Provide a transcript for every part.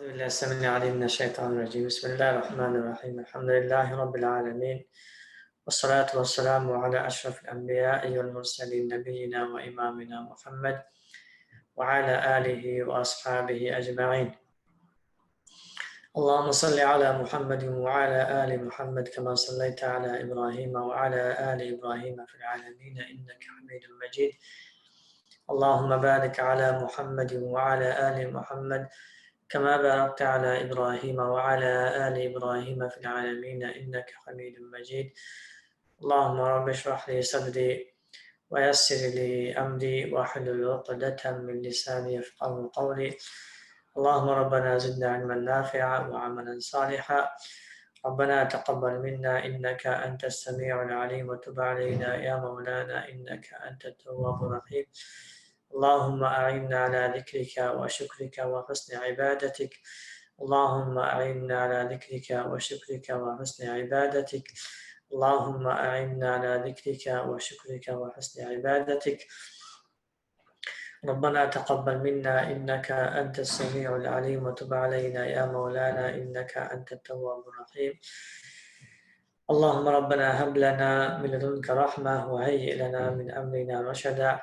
بالله السميع العليم من الشيطان الرجيم بسم الله الرحمن الرحيم الحمد لله رب العالمين والصلاة والسلام على أشرف الأنبياء والمرسلين نبينا وإمامنا محمد وعلى آله وأصحابه أجمعين. اللهم صل على محمد وعلى آل محمد كما صليت على إبراهيم وعلى آل إبراهيم في العالمين إنك حميد مجيد. اللهم بارك على محمد وعلى آل محمد كما باركت على إبراهيم وعلى آل إبراهيم في العالمين إنك حميد مجيد. اللهم رب اشرح لي صدري ويسر لي أمري واحلل عقدة من لساني يفقهوا قولي. اللهم ربنا زدنا علما نافعا وعملا صالحا. ربنا تقبل منا إنك أنت السميع العليم وتب علينا يا مولانا إنك أنت التواب الرحيم. اللهم أعنا على ذكرك وشكرك وحسن عبادتك. اللهم أعنا على ذكرك وشكرك وحسن عبادتك. اللهم أعنا على ذكرك وشكرك وحسن عبادتك. ربنا تقبل منا إنك أنت السميع العليم وتب علينا يا مولانا إنك أنت التواب الرحيم. اللهم ربنا هب لنا من لدنك رحمة وهيئ لنا من أمرنا رشدا.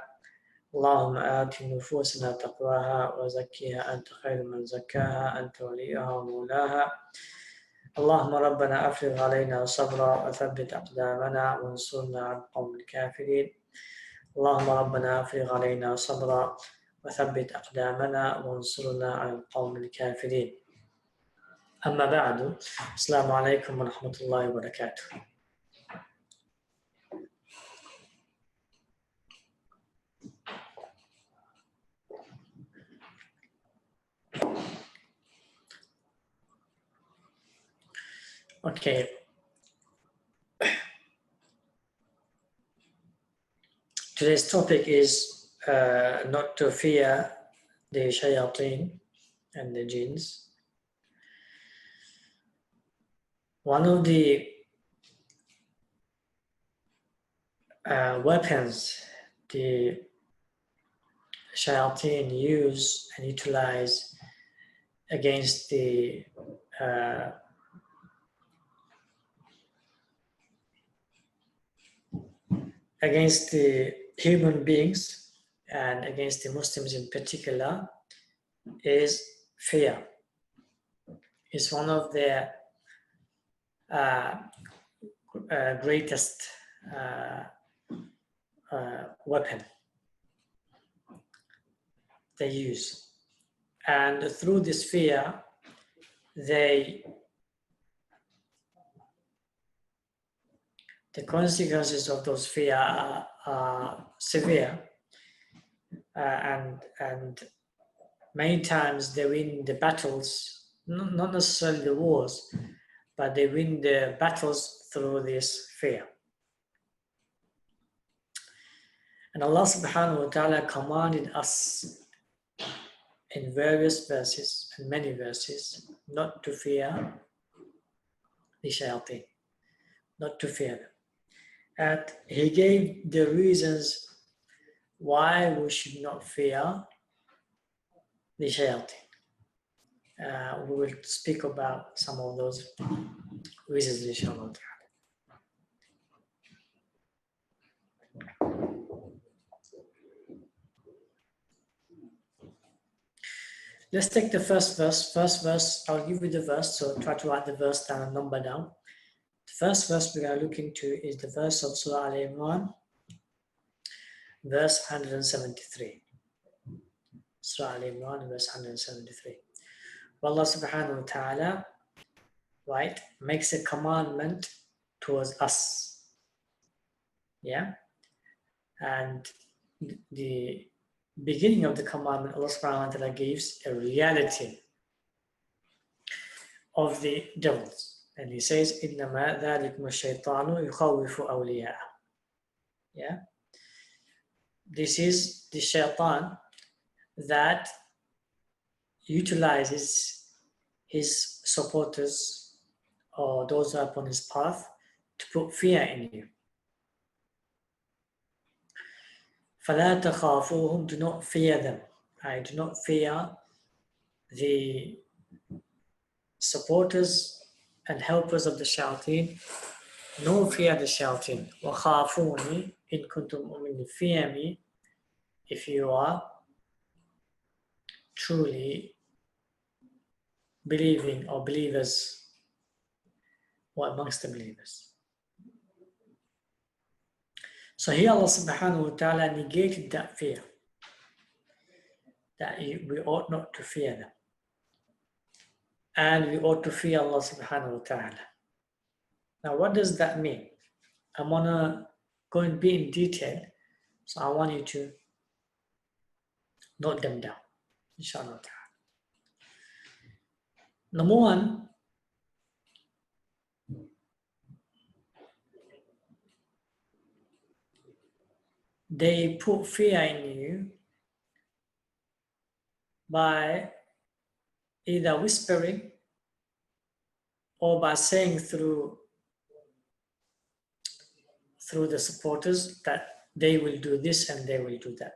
اللهم آت نفوسنا تقواها وزكيها أنت خير من زكاها أنت وليها ومولاها. اللهم ربنا أفرغ علينا صبرا وثبت أقدامنا وانصرنا على القوم الكافرين. اللهم ربنا أفرغ علينا صبرا وثبت أقدامنا وانصرنا على القوم الكافرين. أما بعد، السلام عليكم ورحمة الله وبركاته. Okay. Today's topic is not to fear the shayatin and the jinns. One of the weapons the shayatin use and utilize against the human beings and against the Muslims in particular is fear. It's one of their greatest weapon they use. And through this fear, the consequences of those fear are severe, and many times they win the battles, not necessarily the wars, but they win the battles through this fear. And Allah subhanahu wa ta'ala commanded us in various verses and many verses not to fear the shayateen, not to fear them. And He gave the reasons why we should not fear the shayateen. We will speak about some of those reasons, inshallah. Let's take the first verse. First verse, I'll give you the verse, so try to write the verse down and number down. The first verse we are looking to is the verse of Surah Al-Imran, verse 173. Surah Al-Imran, verse 173. Allah subhanahu wa ta'ala, right, makes a commandment towards us. Yeah? And the beginning of the commandment, Allah subhanahu wa ta'ala gives a reality of the devils. And He says, إِنَّمَا ذَلِكُمُ الشَّيْطَانُ يُخَوِّفُ أَوْلِيَاءَهُ. Yeah? This is the shaitan that utilizes his supporters or those who are upon his path to put fear in you. فَلَا تَخَافُوهُمْ, do not fear them. I do not fear the supporters and helpers of the shayatin, no fear the shayatin. وَخَافُونِ إِن كُنْتُمْ مُؤْمِنِينَ. Fear me if you are truly believing or believers or amongst the believers. So here Allah subhanahu wa ta'ala negated that fear, that we ought not to fear them. And we ought to fear Allah subhanahu wa ta'ala. Now what does that mean? I'm gonna go and be in detail, so I want you to note them down, inshallah ta'ala. Number one, they put fear in you by either whispering or by saying through the supporters that they will do this and they will do that.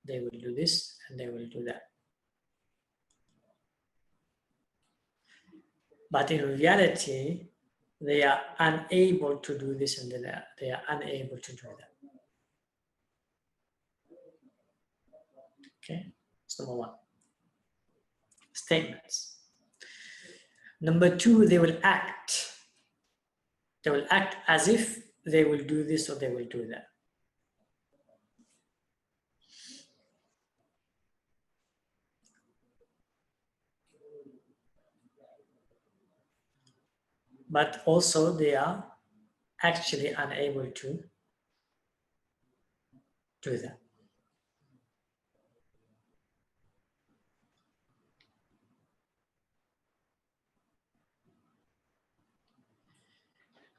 They will do this and they will do that. But in reality, they are unable to do this and they are unable to do that. Okay, that's number one. Statements. Number two, they will act. They will act as if they will do this or they will do that. But also they are actually unable to do that.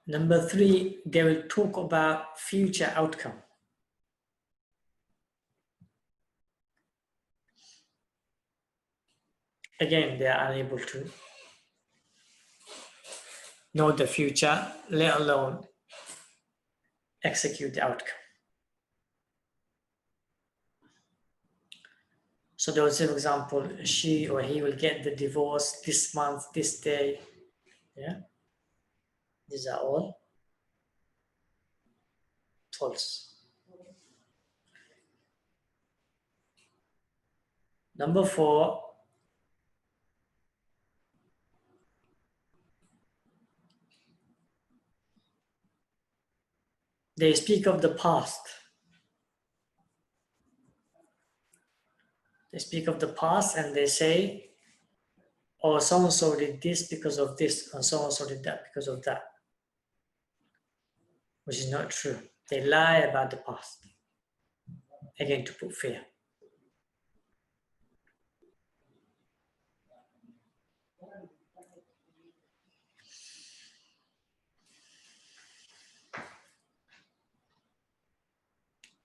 Number three, they will talk about future outcome. Again, they are unable to know the future, let alone execute the outcome. So they will say, for example, she or he will get the divorce this month, this day. Yeah, these are all false. Number four, they speak of the past. They speak of the past and they say, oh, so-and-so did this because of this, and so-and-so did that because of that, which is not true. They lie about the past, again, to put fear.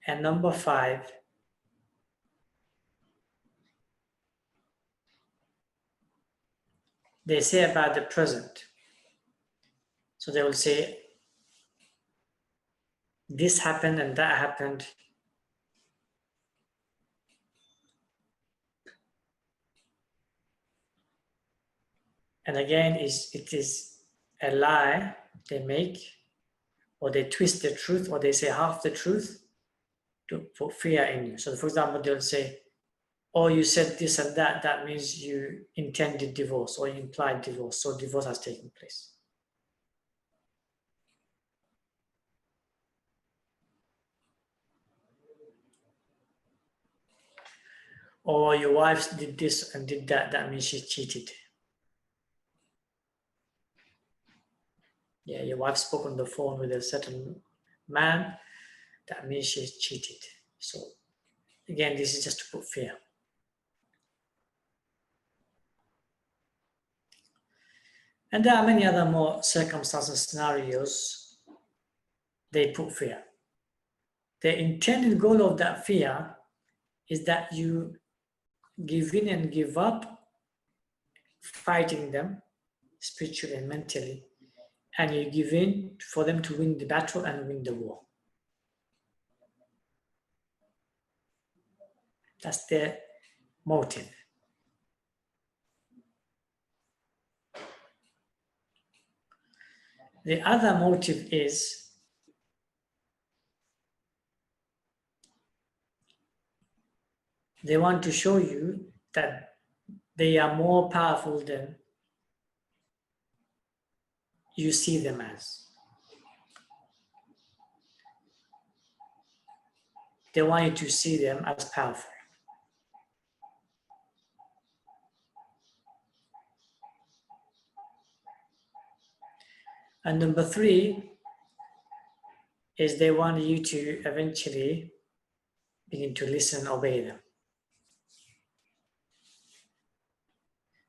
And number five, they say about the present. So they will say, this happened and that happened. And again, it is a lie they make, or they twist the truth, or they say half the truth to put fear in you. So for example, they'll say, oh, you said this and that, that means you intended divorce or you implied divorce, so divorce has taken place. Or your wife did this and did that, that means she cheated. Yeah, your wife spoke on the phone with a certain man, that means she cheated. So again, this is just to put fear. And there are many other more circumstances, scenarios, they put fear. The intended goal of that fear is that you give in and give up fighting them spiritually and mentally, and you give in for them to win the battle and win the war. That's their motive. The other motive is they want to show you that they are more powerful than you see them as. They want you to see them as powerful. And number three is they want you to eventually begin to listen and obey them.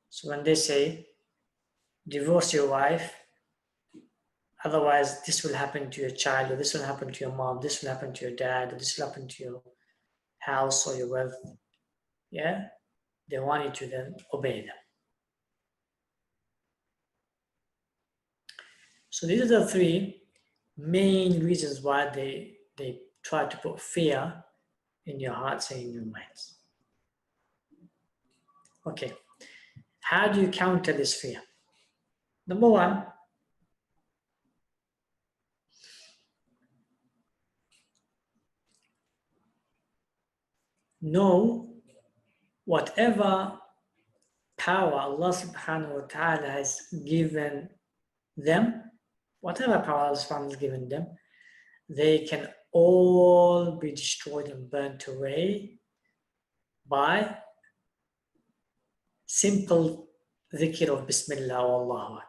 So when they say, divorce your wife, otherwise this will happen to your child, or this will happen to your mom, this will happen to your dad, or this will happen to your house or your wealth, yeah, they want you to then obey them. So these are the three main reasons why they try to put fear in your hearts and in your minds. Okay, how do you counter this fear? Number one, know whatever power Allah subhanahu wa ta'ala has given them, whatever power Allah subhanahu wa ta'ala has given them, they can all be destroyed and burnt away by simple dhikr of Bismillah wa Allahu Akbar.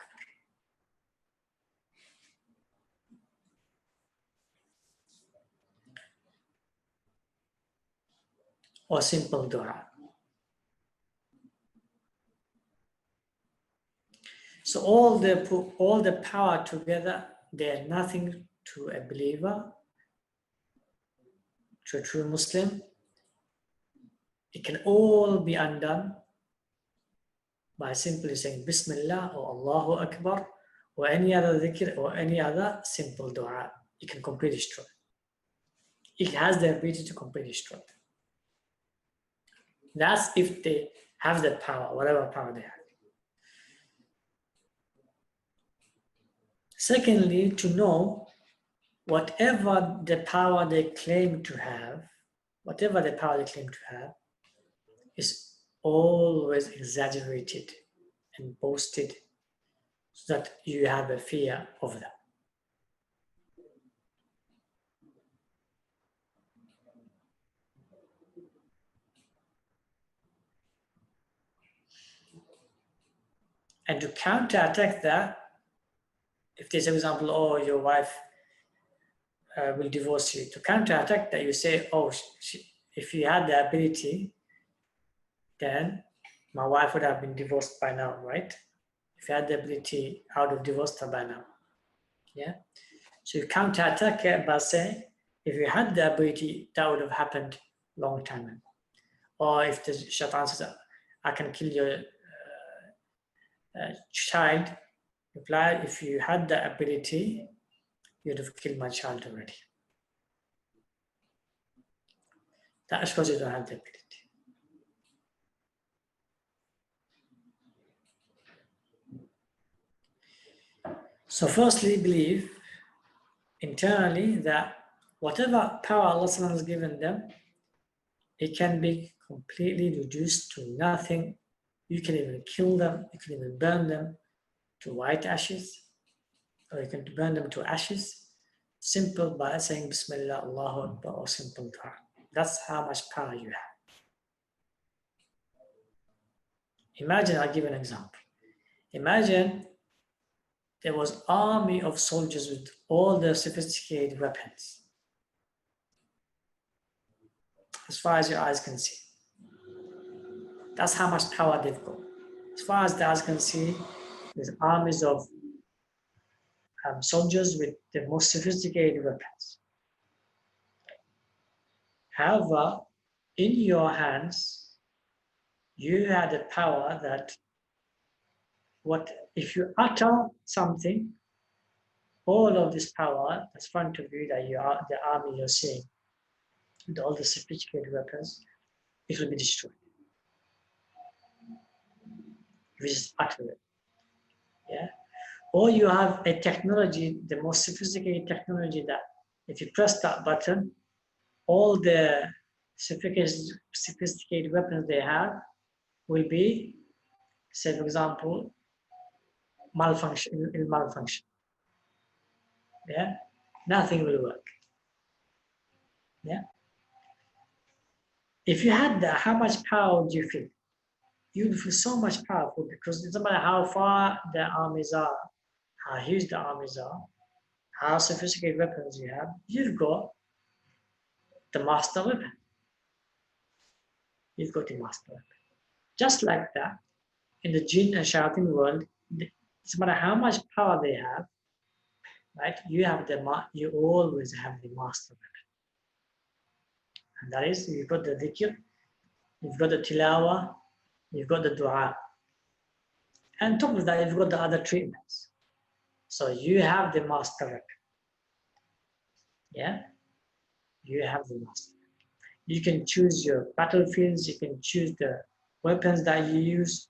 Or simple dua. So all the power together, they are nothing to a believer, to a true Muslim. It can all be undone by simply saying Bismillah or Allahu Akbar or any other dhikr or any other simple dua. It can completely destroy. It has the ability to completely destroy. That's if they have the power, whatever power they have. Secondly, to know whatever the power they claim to have, is always exaggerated and boasted so that you have a fear of them. And to counterattack that, if they say, for example, oh, your wife will divorce you, to counterattack that, you say, oh, if you had the ability, then my wife would have been divorced by now, right? If you had the ability, I would have divorced her by now. Yeah. So you counterattack it by saying, if you had the ability, that would have happened long time ago. Or if the shaitan says, I can kill your child, reply, if you had the ability, you'd have killed my child already. That's because you don't have the ability. So firstly, believe internally that whatever power Allah has given them, it can be completely reduced to nothing. You can even kill them, you can even burn them to white ashes, or you can burn them to ashes, simple by saying Bismillah, Allahu Akbar, or simple dua. That's how much power you have. Imagine, I'll give an example. Imagine there was an army of soldiers with all the sophisticated weapons, as far as your eyes can see. That's how much power they've got. As far as the eyes can see, there's armies of soldiers with the most sophisticated weapons. However, in your hands, you had the power that if you utter something, all of this power that's in front of you, that you are the army you're seeing, with all the sophisticated weapons, it will be destroyed. If you just utter it. Yeah. Or you have a technology, the most sophisticated technology, that if you press that button, all the sophisticated weapons they have will be, say for example, malfunction. Yeah, nothing will work. Yeah, if you had that, how much power do you feel? You'd feel so much powerful, because it doesn't matter how far the armies are, how huge the armies are, how sophisticated weapons you have, you've got the master weapon. You've got the master weapon. Just like that, in the jinn and shayatin world, it doesn't matter how much power they have, right? You always have the master weapon. And that is, you've got the dhikr, you've got the tilawa, you've got the dua. And on top of that, you've got the other treatments. So you have the master weapon. Yeah? You have the master. You can choose your battlefields, you can choose the weapons that you use,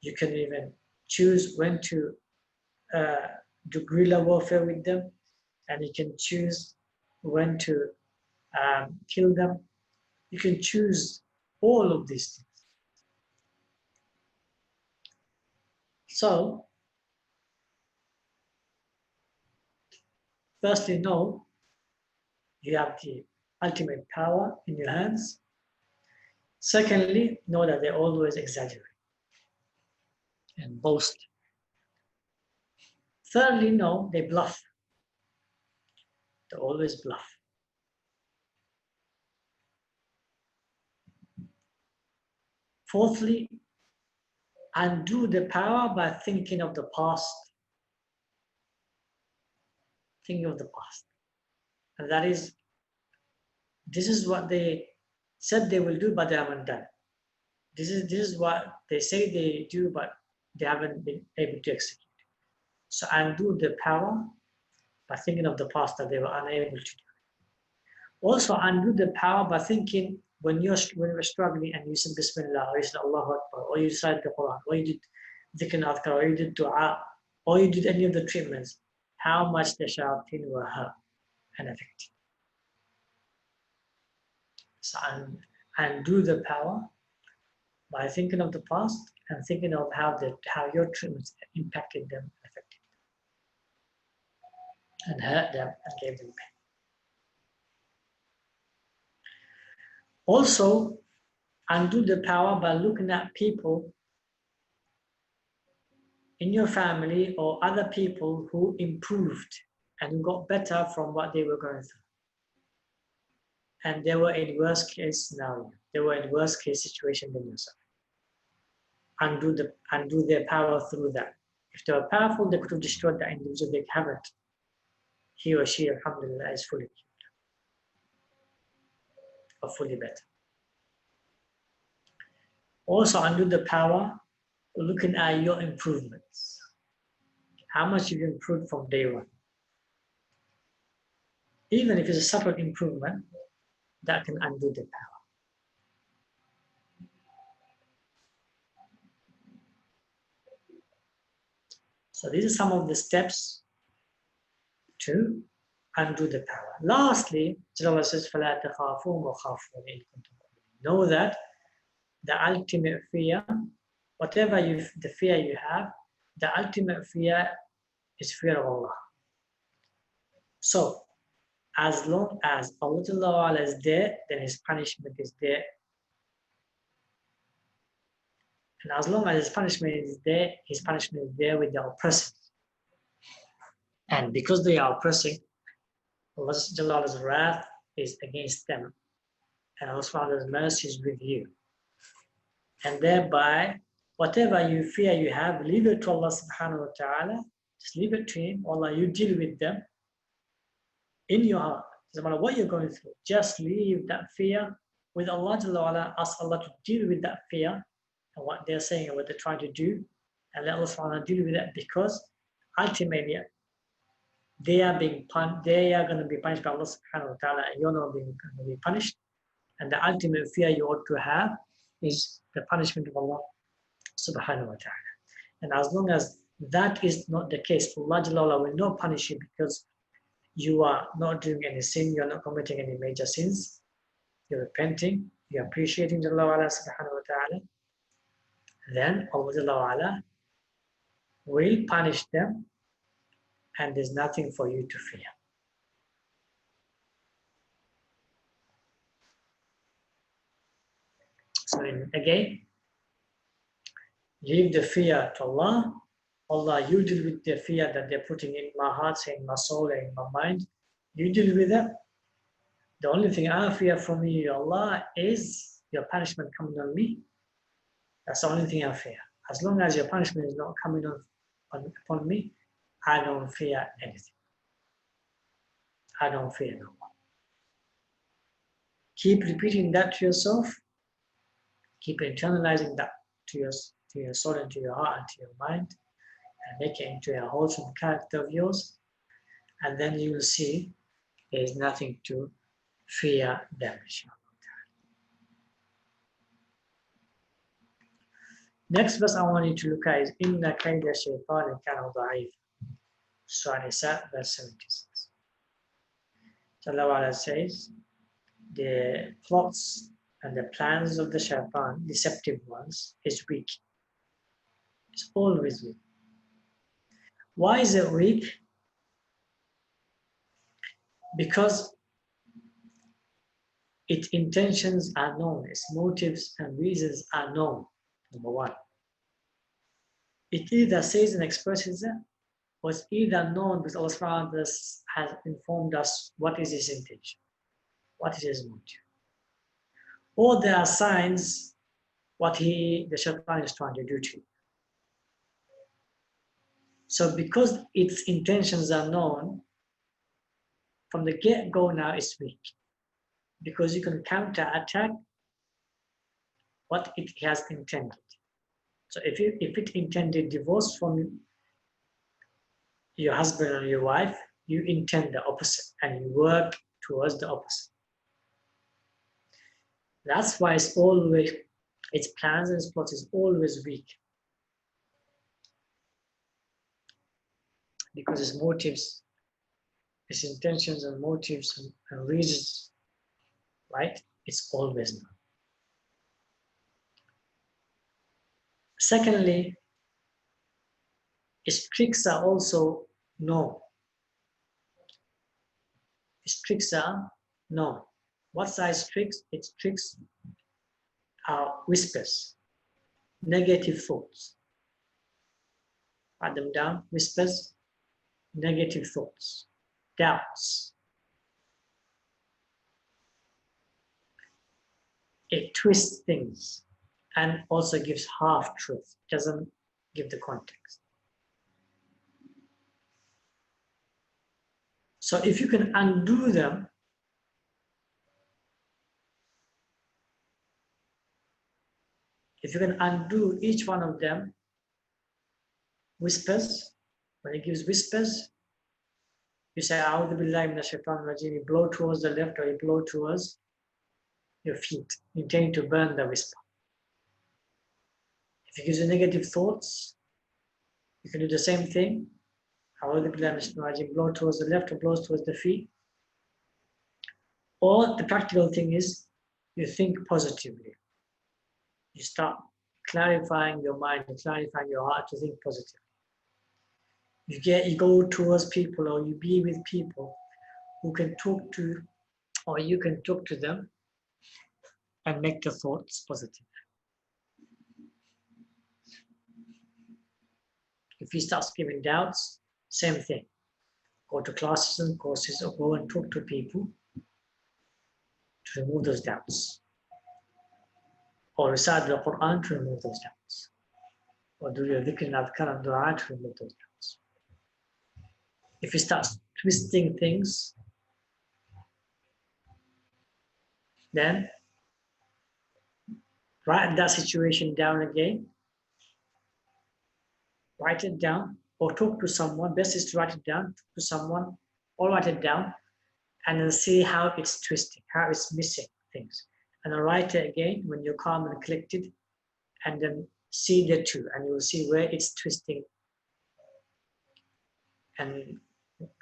you can even choose when to do guerrilla warfare with them, and you can choose when to kill them. You can choose all of these things. So, firstly, know you have the ultimate power in your hands. Secondly, know that they always exaggerate and boast. Thirdly, know they bluff. They always bluff. Fourthly, undo the power by thinking of the past. Thinking of the past. And that is, this is what they said they will do, but they haven't done. This is what they say they do, but they haven't been able to execute. So undo the power by thinking of the past that they were unable to do. Also undo the power by thinking when you were struggling and you said Bismillah, or you said Allahu Akbar, or you recited the Quran, or you did dhikr adhkar, or you did dua, or you did any of the treatments, how much the shayatin were hurt and affected. So undo the power by thinking of the past and thinking of how your treatments impacted them, affected them, and hurt them and gave them pain. Also, undo the power by looking at people in your family or other people who improved and got better from what they were going through. And they were in worst case scenario. They were in worst case situation than yourself. Undo their power through that. If they were powerful, they could have destroyed that individual. They haven't. He or she, alhamdulillah, is fully cured or fully better. Also undo the power looking at your improvements. How much you've improved from day one. Even if it's a subtle improvement, that can undo the power. So these are some of the steps to undo the power. Lastly, Allah says, فَلَا تَخَافُوا وَخَافُونِ إِن كُنتُم مُؤْمِنِينَ. Know that the ultimate fear, whatever the fear you have, the ultimate fear is fear of Allah. So, as long as Allah is there, then His punishment is there. And as long as His punishment is there, His punishment is there with the oppressors. And because they are oppressing, Allah's wrath is against them. And Allah's mercy is with you. And thereby, whatever you fear you have, leave it to Allah subhanahu wa ta'ala. Just leave it to Him. Allah, you deal with them in your heart. Doesn't matter what you're going through. Just leave that fear with Allah. Ask Allah to deal with that fear and what they're saying and what they're trying to do. And let Allah subhanahu wa ta'ala deal with that, because ultimately they are going to be punished by Allah subhanahu wa ta'ala, and you're not going to be punished. And the ultimate fear you ought to have is the punishment of Allah subhanahu wa ta'ala. And as long as That is not the case. Allah Jalla wa'ala will not punish you because you are not doing any sin, you are not committing any major sins, you're repenting, you're appreciating Allah subhanahu wa ta'ala. Then Allah Jalla wa'ala will punish them, and there's nothing for you to fear. So again, leave the fear to Allah. Allah, you deal with the fear that they're putting in my heart, in my soul, and in my mind. You deal with that. The only thing I fear from you, Allah, is your punishment coming on me. That's the only thing I fear. As long as your punishment is not coming upon me, I don't fear anything. I don't fear no one. Keep repeating that to yourself. Keep internalizing that to your soul and to your heart and to your mind, and make it into a wholesome character of yours. And then you will see there is nothing to fear them, inshallah. Next verse I want you to look at is Inna kayda shaytan kana da'if. Surah Nisa, verse 76. Allah says, the plots and the plans of the shaitan, deceptive ones, is weak. It's always weak. Why is it weak? Because its intentions are known, its motives and reasons are known, number one. It either says and expresses it, or it's either known because Allah subhanahu wa ta'ala has informed us what is his intention, what is his motive. Or there are signs what the shaitan is trying to do to you. So because its intentions are known, from the get-go now it's weak. Because you can counter-attack what it has intended. So if it intended divorce from your husband or your wife, you intend the opposite and you work towards the opposite. That's why its plans and its plots is always weak. Because its motives, its intentions and motives and reasons, right? It's always known. Secondly, its tricks are also known. Its tricks are known. What are its tricks? Its tricks are whispers, negative thoughts. Write them down. Whispers, negative thoughts, doubts. It twists things and also gives half truth. It doesn't give the context. So if you can undo them, if you can undo each one of them, whispers, when it gives whispers, you say, A'udhu billahi minash shaitanir rajim, you blow towards the left or you blow towards your feet, intending to burn the whisper. If it gives you negative thoughts, you can do the same thing. A'udhu billahi minash shaitanir rajim, blow towards the left or blows towards the feet. Or the practical thing is, you think positively. You start clarifying your mind and clarifying your heart to think positively. You go towards people or you be with people who can talk to, or you can talk to them and make the thoughts positive. If he starts giving doubts, same thing. Go to classes and courses or go and talk to people to remove those doubts. Or recite the Quran to remove those doubts. Or do your dhikr and adhkar and dua to remove those doubts. If he starts twisting things, then write that situation down again. Write it down or talk to someone. Best is to write it down, talk to someone or write it down and then see how it's twisting, how it's missing things. And then write it again when you're calm and collected and then see the two and you will see where it's twisting and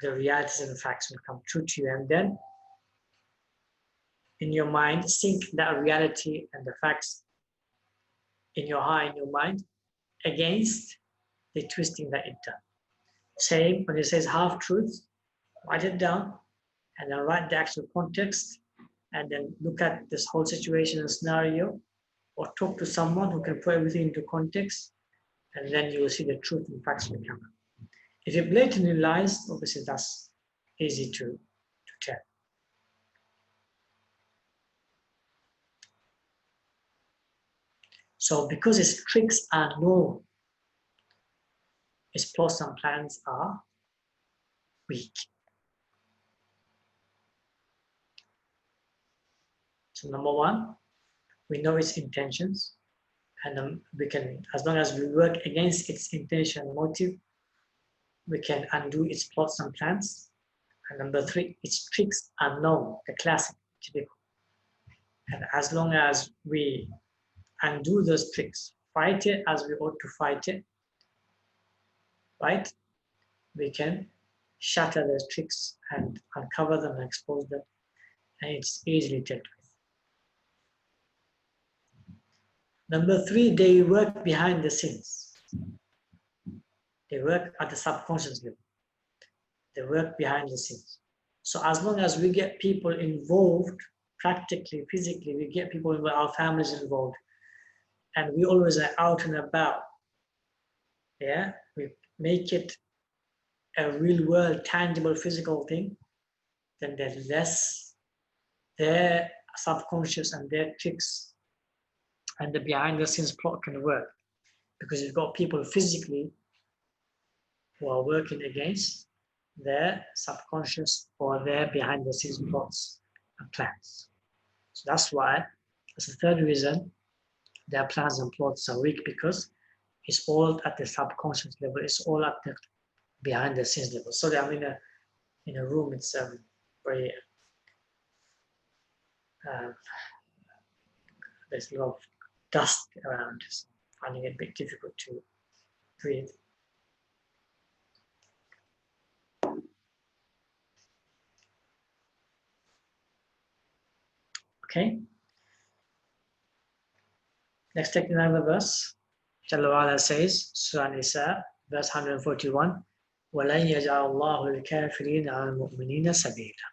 the realities and facts will come true to you, and then in your mind sync that reality and the facts in your heart, in your mind, against the twisting that it done. Same when it says half truths, write it down and then write the actual context and then look at this whole situation and scenario, or talk to someone who can put everything into context, and then you will see the truth and facts will come. If you blatantly lies, obviously that's easy to tell. So because his tricks are known, his plots and plans are weak. So number one, we know its intentions, and we can, as long as we work against its intention and motive, we can undo its plots and plans. And number three, its tricks are known, the classic, typical. And as long as we undo those tricks, fight it as we ought to fight it, right? We can shatter those tricks and uncover them and expose them, and it's easily dealt with. Number three, they work behind the scenes. They work at the subconscious level. They work behind the scenes. So as long as we get people involved, practically, physically, we get people involved, our families involved, and we always are out and about, yeah, we make it a real world, tangible, physical thing, then there's less their subconscious and their tricks and the behind the scenes plot can work, because you've got people physically who are working against their subconscious or their behind the scenes plots and plans. So that's why, that's the third reason their plans and plots are weak, because it's all at the subconscious level, it's all at the behind the scenes level. So I'm in a room, it's very there's a lot of dust around, so finding it a bit difficult to breathe. Okay. Let's take another verse. Jalla wa'ala says, Surah Nisa, verse 141, وَلَنْ يَجْعَلَ اللَّهُ الْكَافِرِينَ عَلَى الْمُؤْمِنِينَ سَبِيلًا.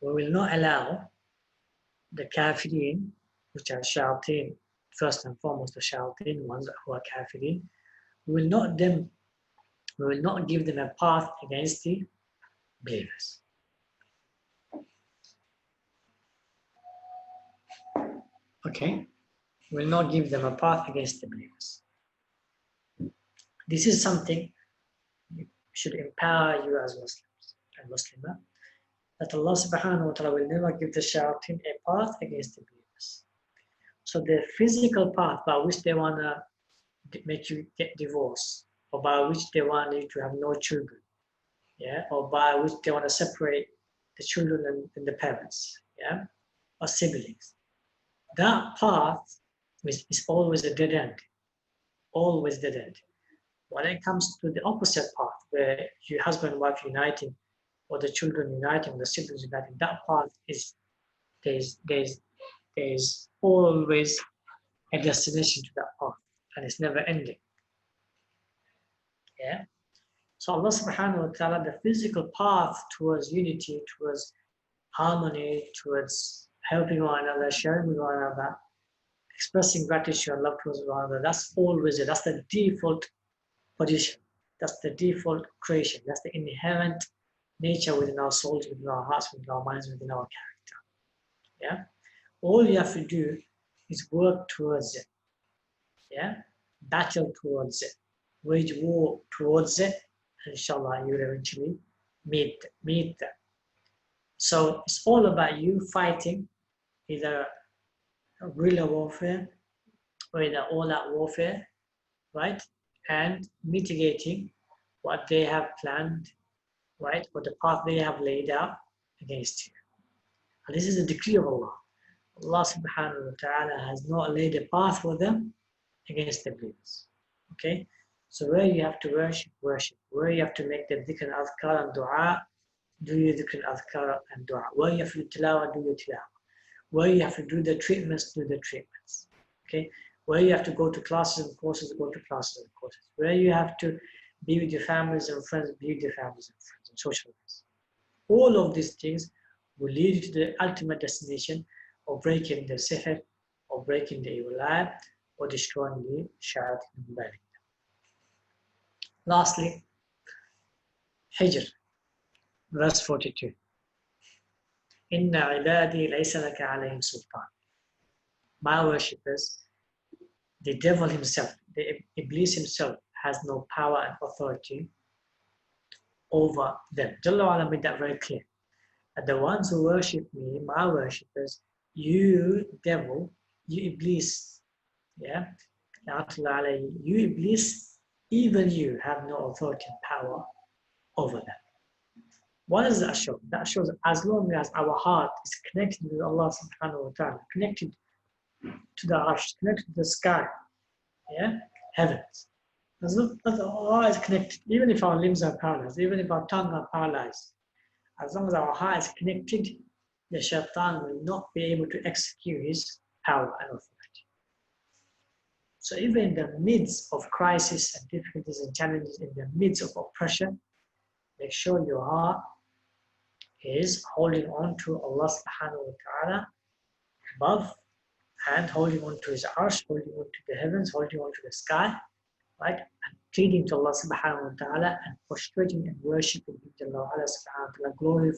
We will not allow the kafirin, which are shayatin, first and foremost the shayatin, ones who are kafirin, we will not give them a path against the believers. Okay, we will not give them a path against the believers. This is something should empower you as Muslims and Muslimah, that Allah subhanahu wa ta'ala will never give the shayatin a path against the believers. So the physical path by which they want to make you get divorced, or by which they want you to have no children, yeah, or by which they want to separate the children and the parents, yeah, or siblings, that path is always a dead end, always dead end. When it comes to the opposite path, where your husband and wife uniting, or the children uniting, the siblings uniting, that path is, there's always a destination to that path, and it's never ending. Yeah. So Allah subhanahu wa ta'ala, the physical path towards unity, towards harmony, towards helping one another, sharing with one another, expressing gratitude and love towards one another, that's always it. That's the default position. That's the default creation. That's the inherent nature within our souls, within our hearts, within our minds, within our character. Yeah. All you have to do is work towards it. Yeah. Battle towards it. Wage war towards it. And inshallah, you will eventually meet them. So it's all about you fighting either guerrilla warfare or either all-out warfare, right? And mitigating what they have planned, right? Or the path they have laid out against you. And this is a decree of Allah. Allah subhanahu wa ta'ala has not laid a path for them against the believers. Okay? So where you have to worship, worship. Where you have to make the dhikr and adhkar and dua, do your dhikr and adhkar and dua. Where you have to do tilawah, do your tilawah. Where you have to do the treatments, do the treatments. Okay? Where you have to go to classes and courses, go to classes and courses. Where you have to be with your families and friends, be with your families and friends and socialize. All of these things will lead you to the ultimate destination of breaking the sihr, or breaking the evil eye, or destroying the shayatin and banning them. Lastly, Hijr, verse 42. Inna ibadi laysa laka alayhim sultan. My worshippers, the devil himself, the Iblis himself, has no power and authority over them. Jalla wa'ala made that very clear. And the ones who worship me, my worshippers, you devil, you Iblis, yeah, you Iblis, even you have no authority and power over them. What does that show? That shows as long as our heart is connected with Allah subhanahu wa ta'ala, connected to the arsh, connected to the sky, yeah, heavens. As long as our heart is connected, even if our limbs are paralyzed, even if our tongue are paralyzed, as long as our heart is connected, the shaitan will not be able to execute his power and authority. So even in the midst of crisis and difficulties and challenges, in the midst of oppression, make sure your heart is holding on to Allah subhanahu wa ta'ala above, and holding on to his arsh, holding on to the heavens, holding on to the sky, right? And pleading to Allah subhanahu wa ta'ala and prostrating and worshipping Allah subhanahu wa ta'ala,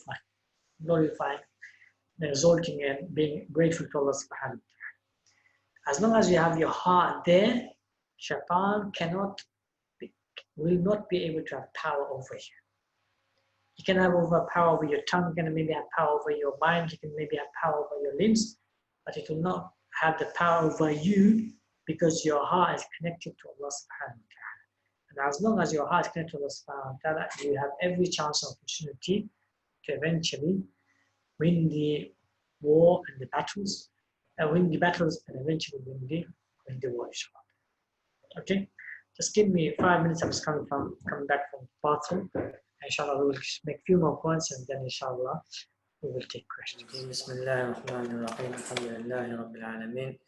glorifying and exalting and being grateful to Allah subhanahu wa ta'ala. As long as you have your heart there, shaitan will not be able to have power over you. You can have power over your tongue, you can maybe have power over your mind, you can maybe have power over your limbs, but it will not have the power over you, because your heart is connected to Allah subhanahu wa ta'ala. And as long as your heart is connected to Allah subhanahu wa ta'ala, you have every chance and opportunity to eventually win the war and the battles, and eventually win the war, inshallah. Okay? Just give me 5 minutes. I'm just coming back from the bathroom. Inshallah, we will make a few more points, and then inshallah we will take questions. Bismillah ar-Rahman ar-Rahim. Alhamdulillahi Rabbil Alameen.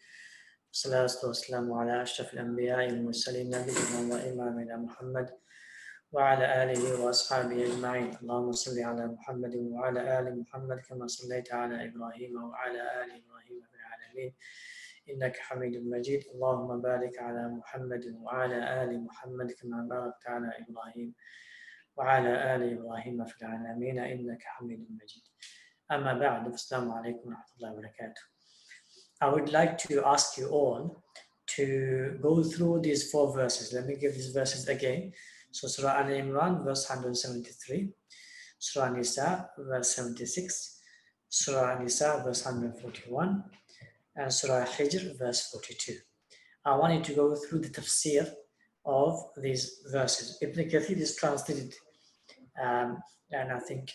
Salatu wassalamu ala ashraf al-anbiya al-mursalin nabiyina wa imamina Muhammad wa ala alihi wa ashabihi ajma'in. Allahumma salli ala Muhammad wa ala ali Muhammad kama sallaita ala Ibrahim wa ala ali Ibrahim fil alamin innaka Hamidum Majid. Allahumma barik ala Muhammad wa ala ali Muhammad kama barakta ala Ibrahim وعلى آل إبراهيم في العالمين إنك حميد مجيد. أما بعد, السلام عليكم ورحمة الله وبركاته. I would like to ask you all to go through these 4 verses. Let me give these verses again. So Surah Al-Imran, verse 173, Surah Nisa, verse 76, Surah Nisa, verse 141, and Surah Hijr, verse 42. I want you to go through the tafsir of these verses. Ibn Kathir is translated, and I think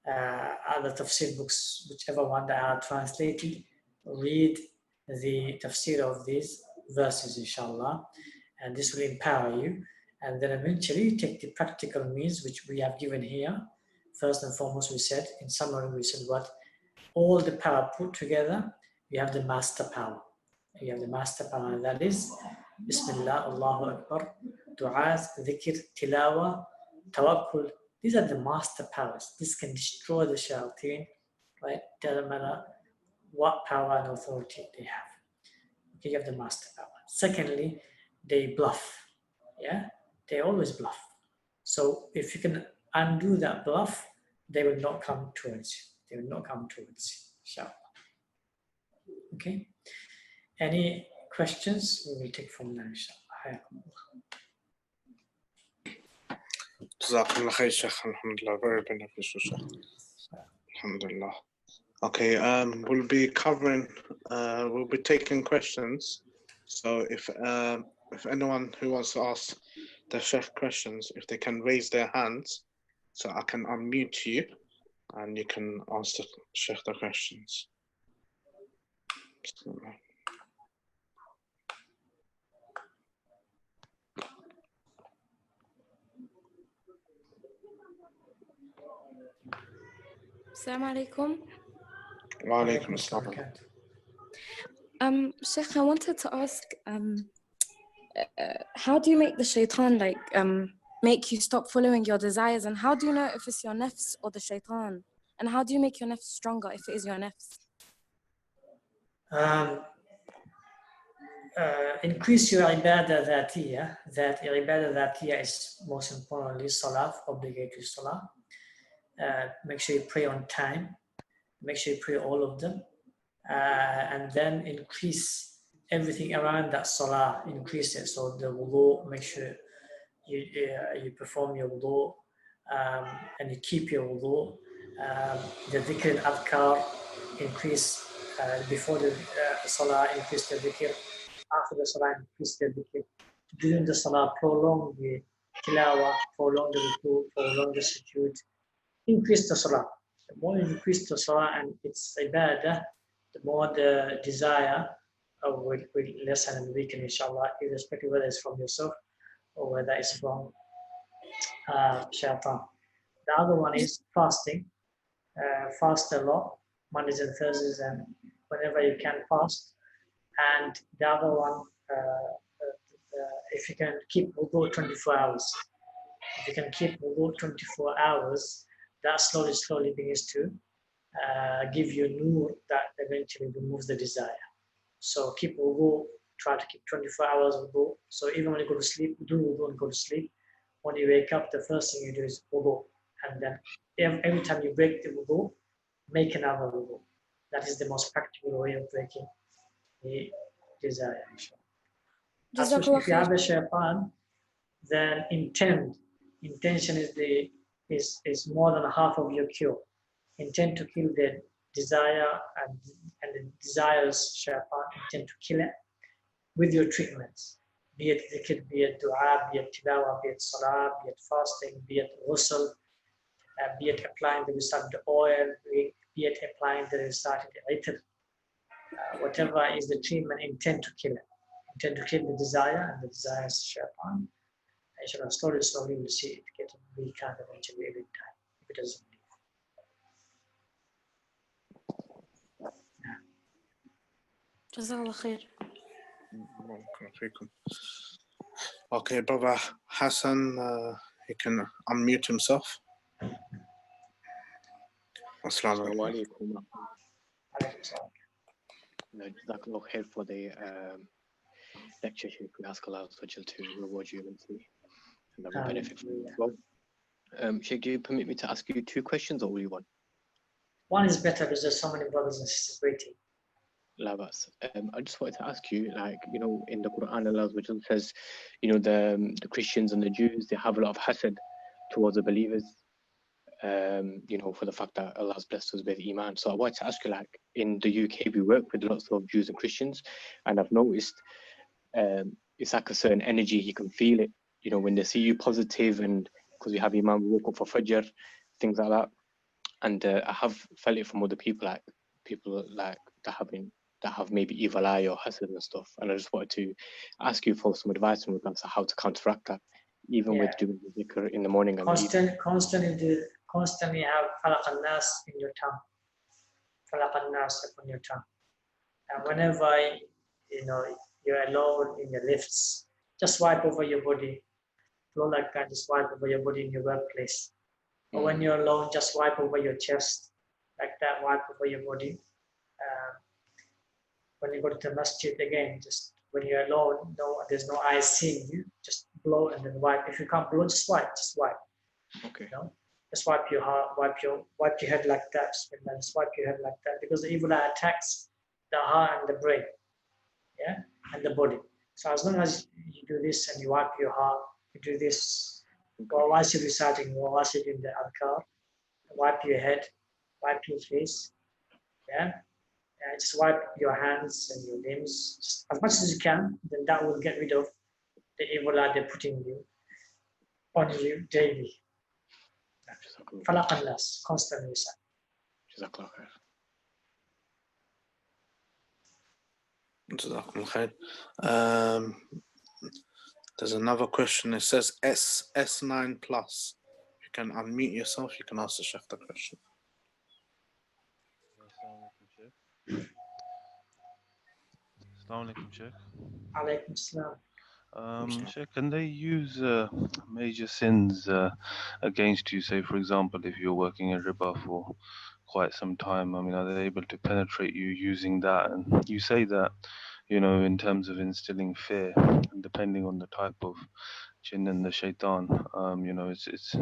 other tafsir books, whichever one that are translated, read the tafsir of these verses, inshallah, and this will empower you. And then eventually take the practical means which we have given here. First and foremost, we said, in summary, we said what? All the power put together, you have the master power. You have the master power, and that is Bismillah, Allahu Akbar, du'as, dhikr, tilawa, tawakkul. These are the master powers. This can destroy the shayatin, right? Doesn't matter what power and authority they have. Okay, you have the master power. Secondly, they bluff. Yeah, they always bluff. So if you can undo that bluff, they will not come towards you. They will not come towards you, inshallah. Okay. Any questions? We will take from now, inshallah. Jazakallah khair, Shaykh. Alhamdulillah, very beneficial, Shaykh. Alhamdulillah. Okay, we'll be covering, we'll be taking questions. So if anyone who wants to ask the Shaykh questions, if they can raise their hands, so I can unmute you, and you can ask the Shaykh the questions. Bismillah. Assalamu alaikum. Wa alaikum assalam. Shaykh, I wanted to ask, how do you make the shaitan make you stop following your desires, and how do you know if it's your nafs or the shaitan? And how do you make your nafs stronger if it is your nafs? Increase your ibadah dhatiyah. That your ibadah dhatiyah is most importantly salah, obligatory salah. Make sure you pray on time. Make sure you pray all of them. And then increase everything around that salah. Increase it. So the wudu, make sure you perform your wudu and you keep your wudu. The dhikr and adhkar, increase before the salah, increase the dhikr. After the salah, increase the dhikr. During the salah, prolong the tilawah, prolong the ruku, prolong the sujood. Increase the salah. The more you increase the salah and its ibadah, the more the desire will lessen and weaken, inshallah, irrespective whether it's from yourself or whether it's from shaitan. The other one is fasting. Fast a lot, Mondays and Thursdays, and whenever you can fast. And the other one, if you can keep wudu 24 hours. If you can keep wudu 24 hours, that slowly begins to give you nur that eventually removes the desire. So keep wudu, try to keep 24 hours wudu. So even when you go to sleep, do wudu and go to sleep. When you wake up, the first thing you do is wudu. And then every time you break the wudu, make another wudu. That is the most practical way of breaking the desire. Especially if you have a shaitan, then intention is more than half of your cure. Intend to kill the desire and the desires shaitan, intend to kill it with your treatments. Be it dhikr, be it dua, be it tilawah, be it salah, be it fasting, be it ghusl, be it applying the recycled oil, be it applying the recycled itr. Whatever is the treatment, intend to kill it. Intend to kill the desire, and the desire is shaitan. Inshallah, slowly we'll see it getting weaker and eventually every time if it doesn't leave. Jazakallah khair. Okay, brother Hassan, he can unmute himself. Assalamu alaikum. Jazakallah khair for the lecture. We ask Allah to reward you immensely and that we benefit from it as well. Sheikh, do you permit me to ask you two questions or only one? One is better because there's so many brothers and sisters waiting. Labas. I just wanted to ask you, in the Quran, Allah says, the Christians and the Jews, they have a lot of hasad towards the believers, for the fact that Allah has blessed us with Iman. So I wanted to ask you, in the UK, we work with lots of Jews and Christians, and I've noticed it's like a certain energy, you can feel it, when they see you positive, and because we have Iman, we woke up for Fajr, things like that. And I have felt it from other people, that have maybe evil eye or hasad and stuff. And I just wanted to ask you for some advice in regards to how to counteract that, even with doing the dhikr in the morning and constantly have falaq al-nas in your tongue. Falaq al-nas upon your tongue. And whenever you're alone in your lifts, just wipe over your body. Flow like that, just wipe over your body in your workplace. Or when you're alone, just wipe over your chest, like that, wipe over your body. When you go to the masjid again, just when you're alone, there's no eyes seeing you, just blow and then wipe. If you can't blow, just wipe. Okay. Just wipe your heart, wipe your head like that. Just wipe your head like that, because the evil eye attacks the heart and the brain, and the body. So as long as you do this and you wipe your heart, you do this, or whilst you're reciting, or whilst you're doing the adhkar, wipe your head, wipe your face, just wipe your hands and your limbs just as much as you can. Then that will get rid of the evil eye they're putting on you daily. Falaq al-nas, constantly recite. Jazakallah khair. There's another question. It says S9+. You can unmute yourself. You can ask the Shaykh the question. Assalamu alaikum, Sheikh. Alaykum salam. Sheikh, can they use major sins against you? Say, for example, if you're working in riba for quite some time, I mean, are they able to penetrate you using that? And you say that, you know, in terms of instilling fear, and depending on the type of jinn and the shaitan, you know, it's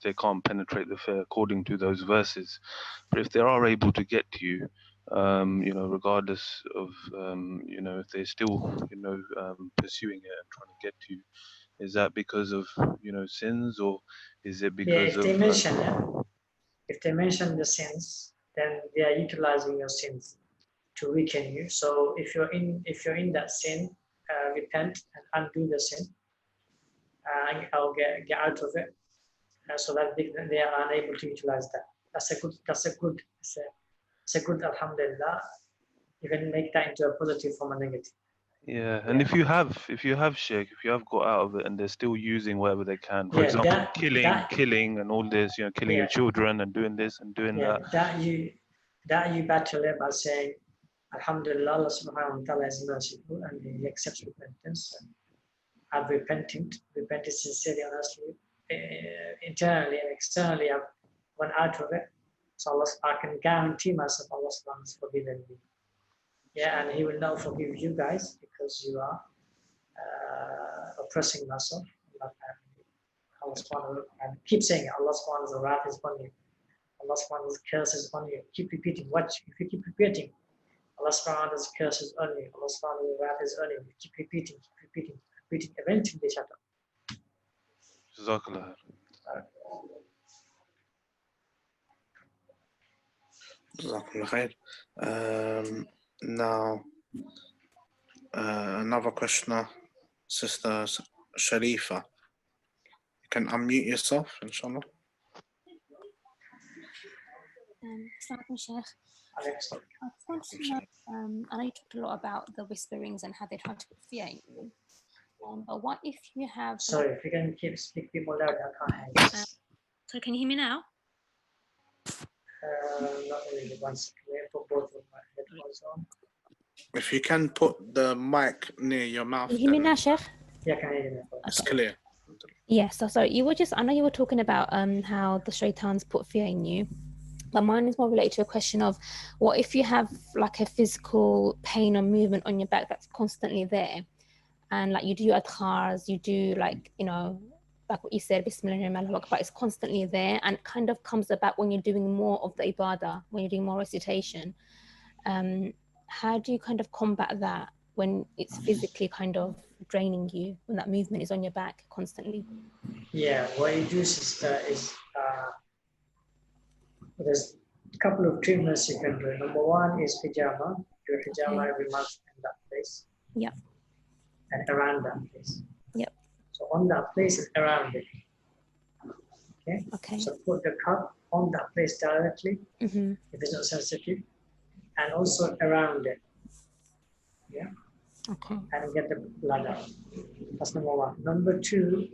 they can't penetrate the fear according to those verses. But if they are able to get to you, you know, regardless of, you know, if they're still, you know, pursuing it and trying to get to you, is that because of, you know, sins, or is it Yeah, because if they of mention the sins, then they are utilizing your sins to weaken you. So if you're in that sin, repent and undo the sin, or get out of it, so that they are unable to utilize that. That's a good alhamdulillah. You can make that into a positive from a negative. yeah? And if you have Sheikh, if you have got out of it and they're still using whatever they can, for Yeah, example, killing and all this, you know, killing your Yeah. children and doing this and doing yeah, that. that you battle it by saying, Alhamdulillah, Allah subhanahu wa ta'ala is merciful and He accepts repentance. And I've repented sincerely, honestly, internally and externally. I've gone out of it. So Allah, I can guarantee myself Allah subhanahu wa ta'ala has forgiven me. Yeah, and He will now forgive you guys because you are oppressing myself. Allah subhanahu wa ta'ala, and keep saying it, Allah subhanahu wa ta'ala wrath is upon you. Allah subhanahu wa ta'ala's curse is on you. Keep repeating. If you keep repeating, Allah subhanahu wa ta'ala's curse is on you. Allah subhanahu wa ta'ala's wrath is on you. Keep repeating. Eventually they shut up. Jazakallah. Jazakallah khair. Now, another questioner, Sister Sharifa. You can unmute yourself, inshallah. Assalamu Sheikh. Alex, I just want to know, I know you talked a lot about the whisperings and how they try to put fear in you. But what if you have... Sorry, if you can speak more loud, I can't hear you. So can you hear me now? Not really. One second. Put both of my headphones on. If you can put the mic near your mouth. Can you hear me now, Sheikh? Yeah, can I hear you? It's clear. Yes, so sorry, I know you were talking about how the shaitans put fear in you, but mine is more related to a question of what if you have like a physical pain or movement on your back that's constantly there, and like you do your adhkars, you do like, you know, like what you said, Bismillah, but it's constantly there and it kind of comes about when you're doing more of the ibadah, when you're doing more recitation. How do you kind of combat that when it's physically kind of draining you, when that movement is on your back constantly? Yeah, what you do, sister, is there's a couple of treatments you can do. Number one is hijama. Do hijama every month in that place. Yeah. And around that place. Yep. So on that place and around it. Okay. Okay. So put the cup on that place directly, if it's not sensitive, and also around it. Yeah. Okay. And get the blood out. That's number one. Number two,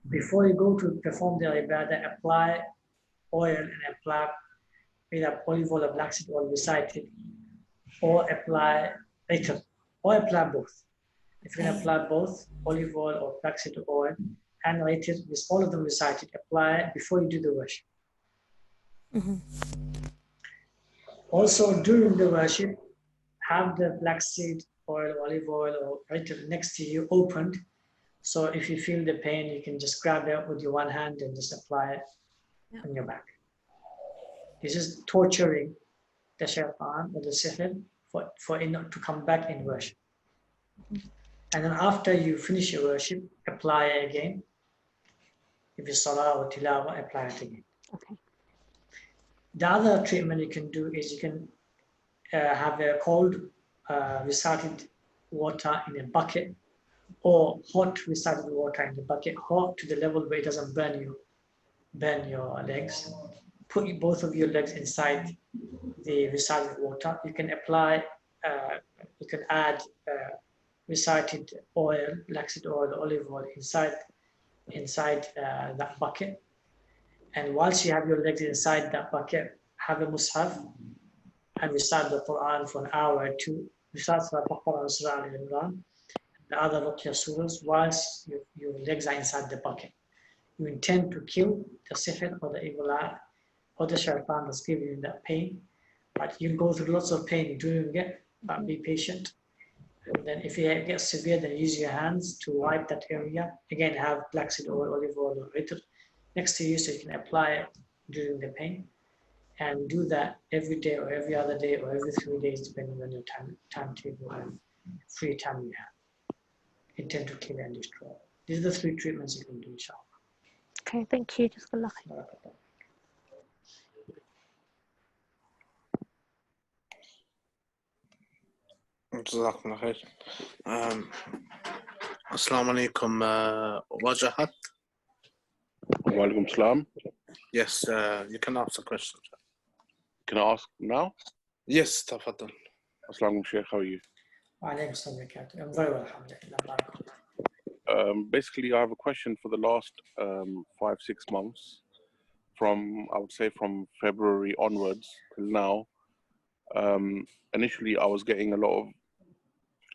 before you go to perform the ibadah, apply oil and apply either olive oil or black seed oil beside it, or apply later, or apply both. If you can apply both olive oil or black seed oil and later, with all of them recited, apply before you do the worship. Also during the worship, have the black seed oil, olive oil, or right next to you opened. So if you feel the pain, you can just grab it with your one hand and just apply it on your back. This is torturing the shaitan or the sihr for it not to come back in worship. And then after you finish your worship, apply it again. If it's salah or tilawa, apply it again. Okay. The other treatment you can do is you can have a cold recited water in a bucket, or hot recited water in the bucket, hot to the level where it doesn't burn your legs. Put both of your legs inside the recited water. You can apply, you can add recited oil, black seed oil, olive oil inside that bucket. And once you have your legs inside that bucket, have a mushaf and recite the Quran for an hour or two recite Surah Al-Baqarah and Surah Al-Imran, the other Ruqya surahs, whilst your legs are inside the bucket. You intend to kill the sihr or the evil eye or the shaitan that's giving you that pain, but you'll go through lots of pain doing it, but be patient. And then if it gets severe, then use your hands to wipe that area. Again, have black seed oil, olive oil, or Fitrah next to you so you can apply it during the pain. And do that every day or every other day or every 3 days, depending on your timetable and free time you have. Intend to kill and destroy. These are the 3 treatments you can do, inshallah. Okay, thank you. Jazakallah khair. جزاكم الله خير. Assalamu alaikum, Wajahat. Wa alaikum salam. Yes, you can ask a question. Can I ask now? Yes, تفضل. Assalamu alaikum, Shaykh. How are you? وعليكم السلام ورحمة الله. I'm very well, alhamdulillah. Basically, I have a question for the last 5-6 months, from I would say from February onwards till now. Initially, I was getting a lot of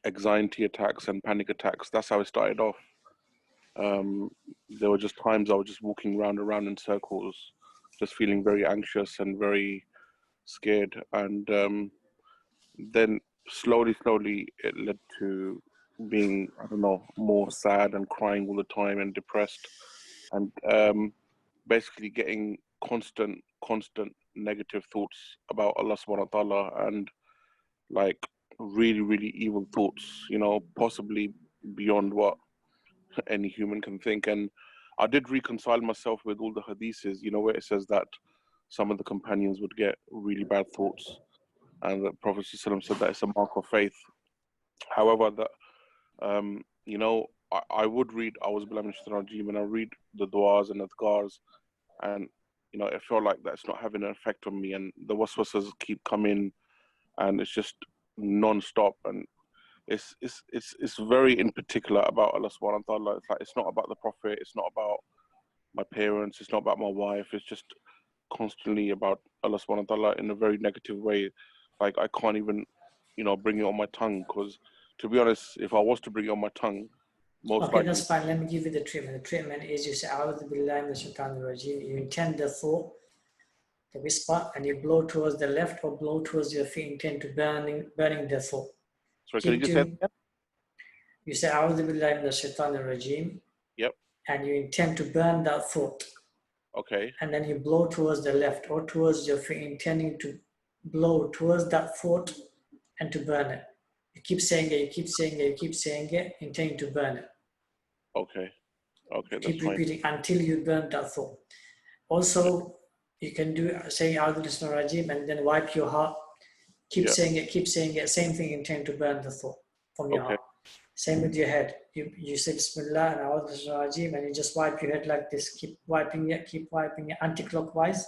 anxiety attacks and panic attacks. That's how it started off. There were just times I was just walking around in circles, just feeling very anxious and very scared. And then slowly, it led to being, I don't know, more sad and crying all the time and depressed, and basically getting constant negative thoughts about Allah subhanahu wa ta'ala, and like really evil thoughts, you know, possibly beyond what any human can think. And I did reconcile myself with all the hadiths, you know, where it says that some of the companions would get really bad thoughts, and the Prophet ﷺ said that it's a mark of faith. However, that you know, I would read A'udhu Billahi Minash Shaitanir Rajeem, and I read the du'as and adhkars, and you know, it felt like that's not having an effect on me, and the waswasas keep coming, and it's just non-stop, and it's very in particular about Allah subhanahu wa ta'ala. It's like, it's not about the Prophet, it's not about my parents, it's not about my wife, it's just constantly about Allah subhanahu wa ta'ala in a very negative way. Like, I can't even, you know, bring it on my tongue, because to be honest, if I was to bring it on my tongue, most Okay, likely... that's fine. Let me give you the treatment. The treatment is you say, A'udhu Billahi Minash Shaitanir Rajeem. You intend the thought, the whisper, and you blow towards the left or blow towards your feet, intend to burning the thought. Sorry, can you just say that again? You say, A'udhu Billahi Minash Shaitanir Rajeem. Yep. And you intend to burn that thought. Okay. And then you blow towards the left or towards your feet, intending to blow towards that thought and to burn it. You keep saying it, you keep saying it, you keep saying it, intending to burn it. Okay. Okay, that's Keep fine. repeating until you burn that thought. Also, you can do saying A'udhu Billahi Rajim and then wipe your heart. Keep saying it, same thing, intend to burn the thought from your heart. Same with your head. You say Bismillah and A'udhu Billahi Rajim and you just wipe your head like this. Keep wiping it anti-clockwise.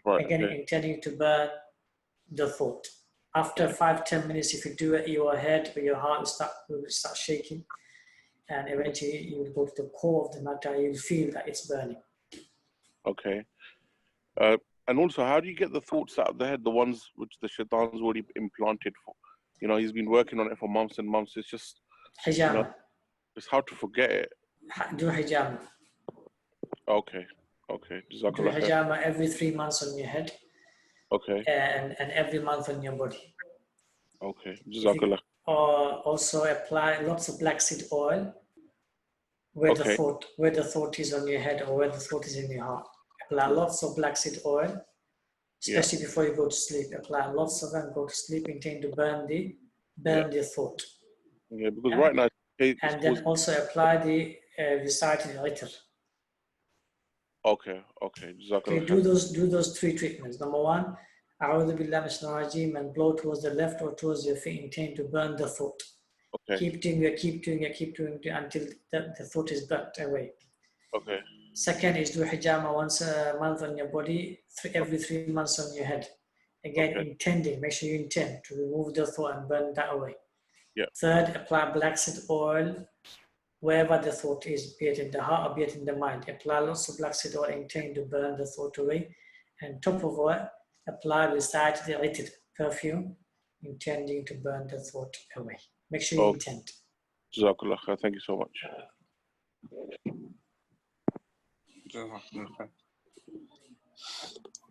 Right, Again, intending to burn the thought. After 5-10 minutes, if you do it, your head or your heart will start shaking, and eventually you will go to the core of the matter. You'll feel that it's burning. Okay. And also, how do you get the thoughts out of the head, the ones which the shaitan's already implanted for? You know, he's been working on it for months and months. It's just, hijama. You know, it's hard to forget it. Do hijama. Okay. Okay. Do hijama every 3 months on your head. Okay. And every month on your body. Okay. Jazakallah. Also apply lots of black seed oil where the thought is on your head or where the thought is in your heart. Apply lots of black seed oil, especially before you go to sleep. Apply lots of them, go to sleep, intend to burn the thought. Yeah, because right now... And then also apply the recited Fitrah. Okay, okay. Okay, do those 3 treatments. Number 1, A'udhu Billahi Minash Shaitanir Rajeem and blow towards the left or towards your feet, intend to burn the thought. Okay. Keep doing it until the thought is burnt away. Okay. Second is do hijama once a month on your body, every 3 months on your head. Again, intending, make sure you intend to remove the thought and burn that away. Yeah. Third, apply black seed oil wherever the thought is, be it in the heart or be it in the mind. Apply lots of black seed oil, intending to burn the thought away. And top of all, apply recited Fitrah perfume intending to burn the thought away. Make sure you Oh. intend. Jazakallah khair. Thank you so much.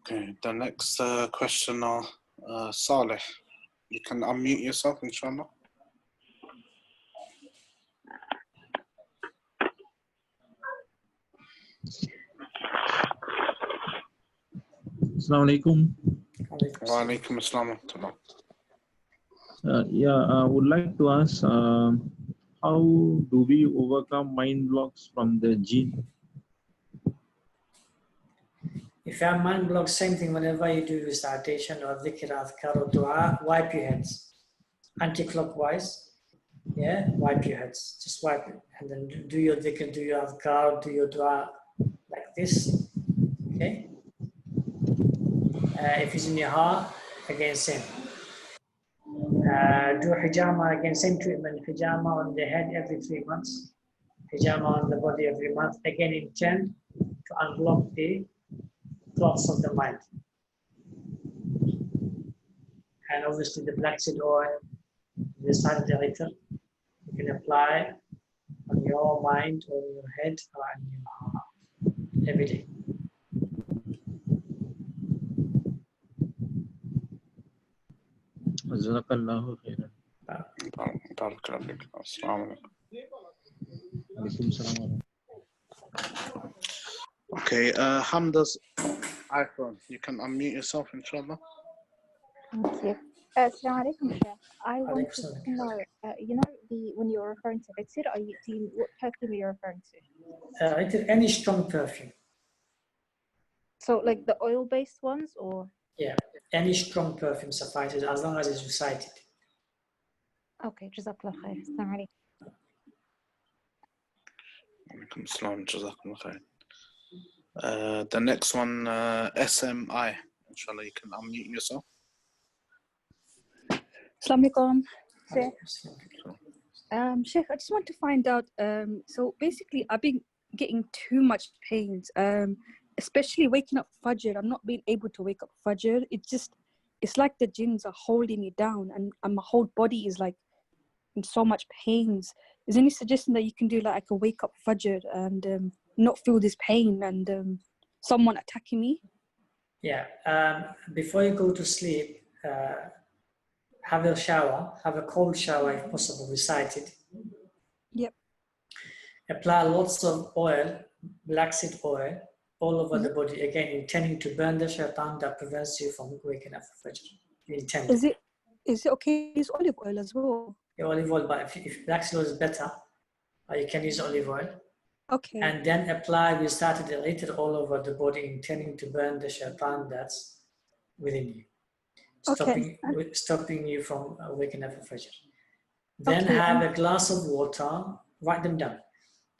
Okay, the next question now, Saleh. You can unmute yourself, inshallah. Assalamu alaikum. Wa alaikum assalam. I would like to ask, how do we overcome mind blocks from the jinn? If you have mind blocks, same thing whenever you do recitation or dhikr, adhkar or dua, wipe your heads. Anti-clockwise, yeah, wipe your heads. Just wipe it. And then do your dhikr, do your adhkar, do your dua like this, okay? If it's in your heart, again, same. Do hijama, again, same treatment. Hijama on the head every 3 months. Hijama on the body every month. Again, intend to unblock the thoughts of the mind. And obviously the black seed oil, the side of the lighter, you can apply on your mind or your head or on your heart every day. Jazakallahu khairan. Alaikum salam. Okay, Hamda's iPhone. You can unmute yourself, inshallah. Thank you. Assalamu alaikum, Shaykh. I wanted Alaikum to salam. know, you know, when you're referring to Fitrah, what perfume are you referring to? Any strong perfume. So, like the oil-based ones, or? Yeah, any strong perfume suffices as long as it's recited. Okay, Jazakallah khair. Assalamu alaikum. Alaikum assalam, jazakallah khair. The next one, SMI. Inshallah, you can unmute yourself. Assalamu alaikum. Alaikum Sheikh, I just want to find out, so basically I've been getting too much pains, especially waking up Fajr. I'm not being able to wake up Fajr. It's like the jinns are holding me down, and my whole body is like in so much pains. Is there any suggestion that you can do, like I can wake up Fajr and not feel this pain and someone attacking me? Yeah, before you go to sleep, have a shower, have a cold shower if possible, recited. Yep. Apply lots of oil, black seed oil, all over the body, again, intending to burn the shaitan that prevents you from waking up for Fajr. You intend. Is it okay to use olive oil as well? Yeah, olive oil, but if black seed oil is better, you can use olive oil. Okay. And then apply, we started it later all over the body, intending to burn the shaitan that's within you. Stopping you from waking up for Fajr. Then have a glass of water, write them down.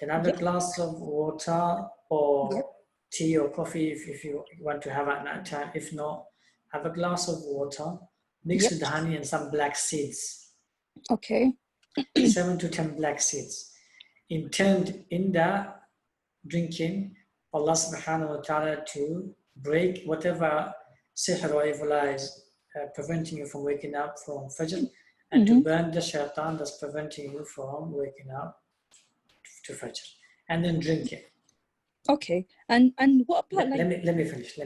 Then have a glass of water or tea or coffee if you want to have at night time. If not, have a glass of water mixed with honey and some black seeds. Okay. 7 to 10 black seeds. Intend in that drinking Allah subhanahu wa ta'ala to break whatever sihr or evil eyes preventing you from waking up from Fajr, and to burn the shaitan that's preventing you from waking up to Fajr, and then drink it. Okay, and what about let me finish.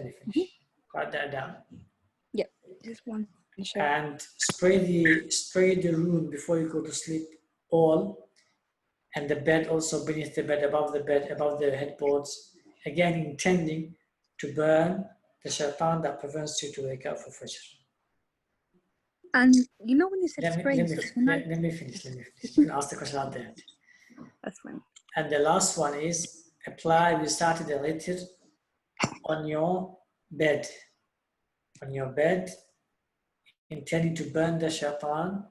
Write that down. Yeah, just one. And spray the room before you go to sleep, all, and the bed also, beneath the bed, above the headboards, again intending to burn the shaitan that prevents you to wake up for Fajr. And you know when you said spray, let me finish. You can ask the question at the end. That's fine. And the last one is apply. We started a later on your bed. On your bed, intending to burn the shaitan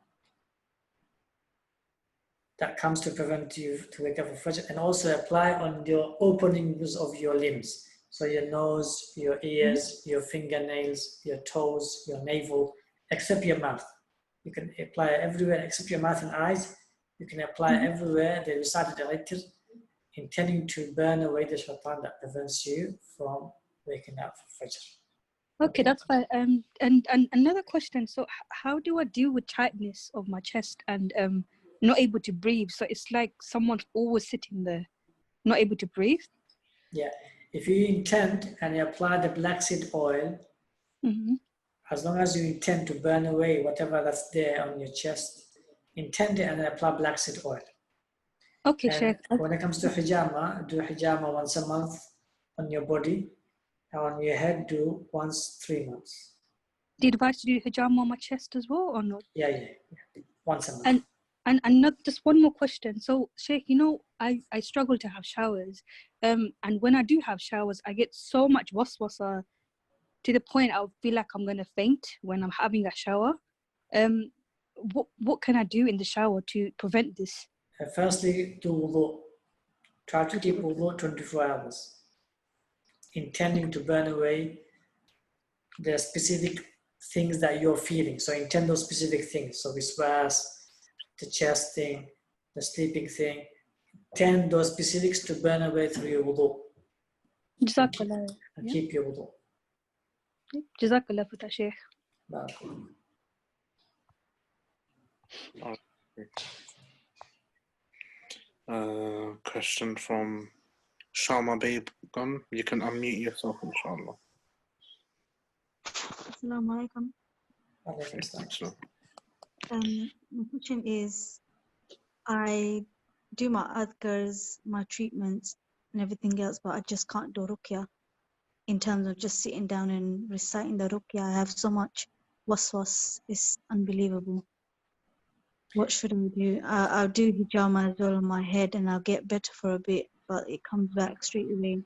that comes to prevent you to wake up for Fajr, and also apply on your openings of your limbs. So your nose, your ears, your fingernails, your toes, your navel, except your mouth. You can apply everywhere except your mouth and eyes. You can apply everywhere. They recited the later, intending to burn away the shaitan that prevents you from waking up for Fajr. Okay, that's fine. And another question. So, how do I deal with tightness of my chest and not able to breathe? So it's like someone's always sitting there, not able to breathe. Yeah, if you intend and you apply the black seed oil, Mm-hmm. as long as you intend to burn away whatever that's there on your chest, intend it and then apply black seed oil. Okay, And Sheikh. when it comes to hijama, do hijama once a month on your body, and on your head, do once 3 months. The advice to do hijama on my chest as well, or not? Yeah, once a month. And not just one more question. So, Sheikh, you know, I struggle to have showers. And when I do have showers, I get so much waswasa to the point I feel like I'm gonna faint when I'm having a shower. What can I do in the shower to prevent this? Firstly, do wudu. Try to keep wudu 24 hours, intending to burn away the specific things that you're feeling. So intend those specific things. So viswas, the chest thing, the sleeping thing. Intend those specifics to burn away through your wudu. Jazakallah. And keep your wudu. Jazakallah for that, Sheikh. Question from Shama Begum. You can unmute yourself, inshallah. Assalamu alaikum. My question is, I do my adhkars, my treatments and everything else, but I just can't do Ruqya. In terms of just sitting down and reciting the Ruqya, I have so much waswas, it's unbelievable. What should I do? I'll do hijama as well on my head and I'll get better for a bit, but it comes back straight away.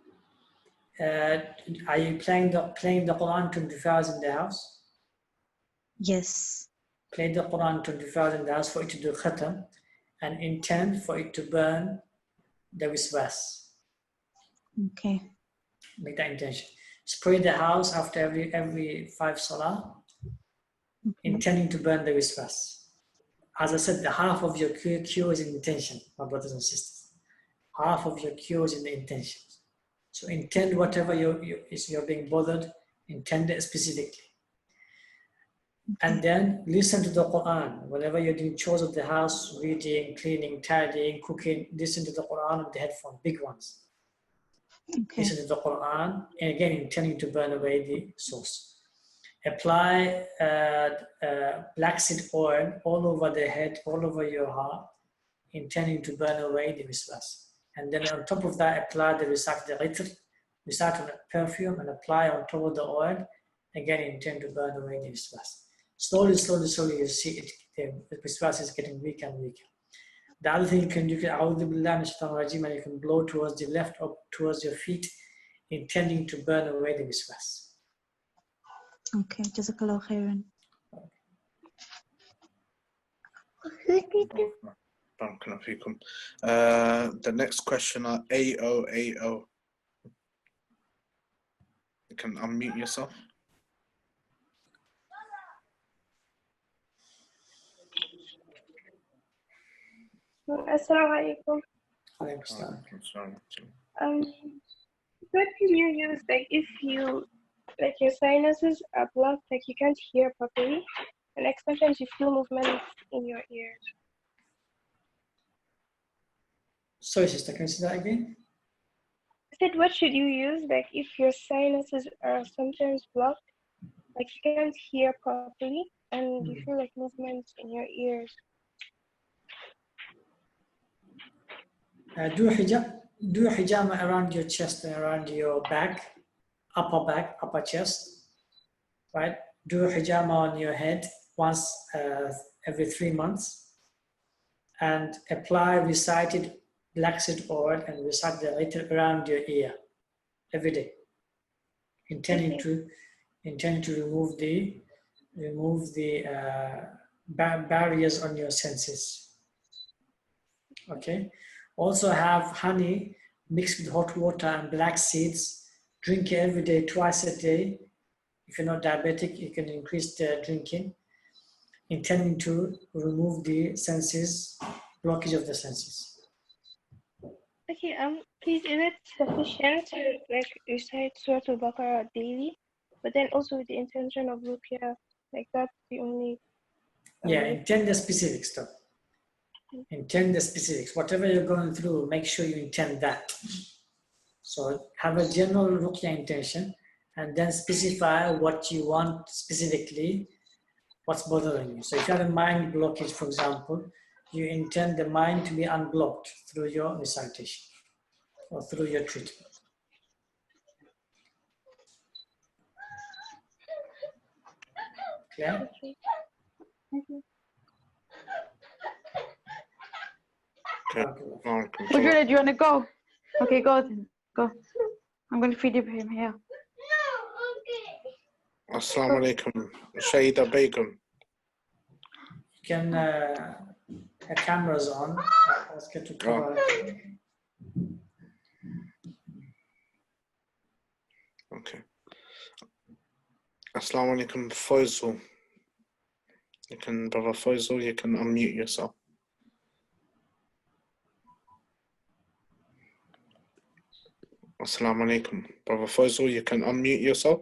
Are you playing the Quran 24 hours in the house? Yes. Play the Quran 24 hours in the house for it to do khatam and intend for it to burn the wiswas. Okay. Make that intention. Spray the house after every 5 salah, intending to burn the wiswas. As I said, the half of your cure is in intention, my brothers and sisters. Half of your cure is in the intention. So intend whatever you're being bothered, intend it specifically. And then listen to the Quran. Whenever you're doing chores of the house, reading, cleaning, tidying, cooking, listen to the Quran with the headphone, big ones. Okay. Listen to the Quran, and again, intending to burn away the source. Apply black seed oil all over the head, all over your heart, intending to burn away the wiswas. And then on top of that, apply the recite the itr, recite on perfume, and apply on top of the oil. Again, intend to burn away the wiswas. Slowly, you see it, the wiswas is getting weaker and weaker. The other thing you can do, A'udhu Billahi Minash Shaitanir Rajeem, and you can blow towards the left or towards your feet, intending to burn away the wiswas. Okay, Jazakallah khairan. The next question are AO. You can unmute yourself. Assalamu alaikum. What can you use, like if you, like your sinuses are blocked, like you can't hear properly, and like sometimes you feel movements in your ears? Sorry, sister, can you say that again? I said, what should you use, like if your sinuses are sometimes blocked, like you can't hear properly, and you feel like movements in your ears? Do hijama around your chest and around your back, upper chest, right? Do hijama on your head once every 3 months, and apply recited black seed oil and recite the little around your ear every day, intending to remove the barriers on your senses. Okay. Also have honey mixed with hot water and black seeds. Drink it every day, twice a day. If you're not diabetic, you can increase the drinking, intending to remove the senses, blockage of the senses. Okay, please, is it sufficient to like recite Surah Al-Baqarah daily? But then also with the intention of Ruqya, like that's the only. Yeah, intend the specifics though. Intend the specifics. Whatever you're going through, make sure you intend that. So have a general Ruqya intention and then specify what you want specifically, what's bothering you. So if you have a mind blockage, for example, you intend the mind to be unblocked through your recitation or through your treatment. Clear? Ujjwala, do you want to go? Okay, go then. Go. I'm going to feed him here. Assalamu alaikum, Shaykh Begum. You can, the camera's on. Let's get to cover. Okay. Assalamu alaikum, Faisal. You can, Brother Faisal, you can unmute yourself. Assalamu alaikum, Brother Faisal, you can unmute yourself.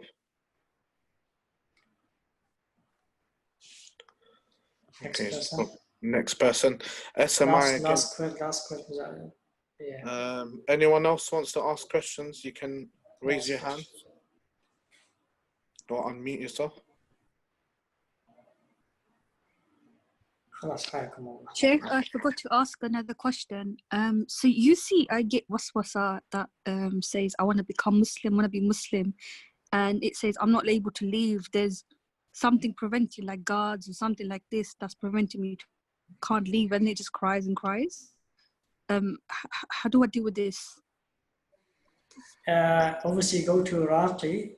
Okay, so next person. SMI again. Last question. Yeah. Anyone else wants to ask questions, you can raise your hand or unmute yourself. Shaykh, I forgot to ask another question. So you see, I get waswasa that says I want to become Muslim, want to be Muslim, and it says I'm not able to leave. There's something preventing, like guards or something like this, that's preventing me. Can't leave, and it just cries and cries. How do I deal with this? Obviously, go to Raqi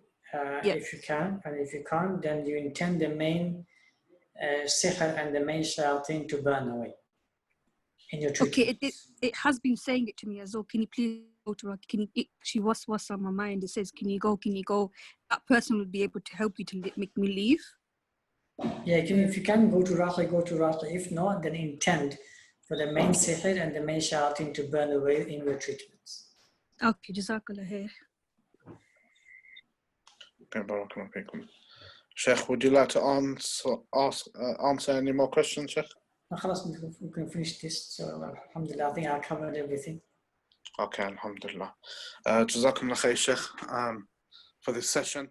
if you can, and if you can't, then you intend the main sihr and the main shayatin to burn away in your treatment. Okay, it has been saying it to me as well. Can you please go to Raqi? Can you? She was on my mind. It says, "Can you go? Can you go?" That person will be able to help you to make me leave. Yeah, if you can go to Raqi, go to Raqi. If not, then intend for the main sihr and the main shayatin to burn away in your treatments. Okay, Jazakallah khair. Okay, Barakallahu feekum. Sheikh, would you like to answer any more questions, Sheikh? We can finish this. So, alhamdulillah, I think I covered everything. Okay, alhamdulillah. Jazakumullah khair, Sheikh, for this session.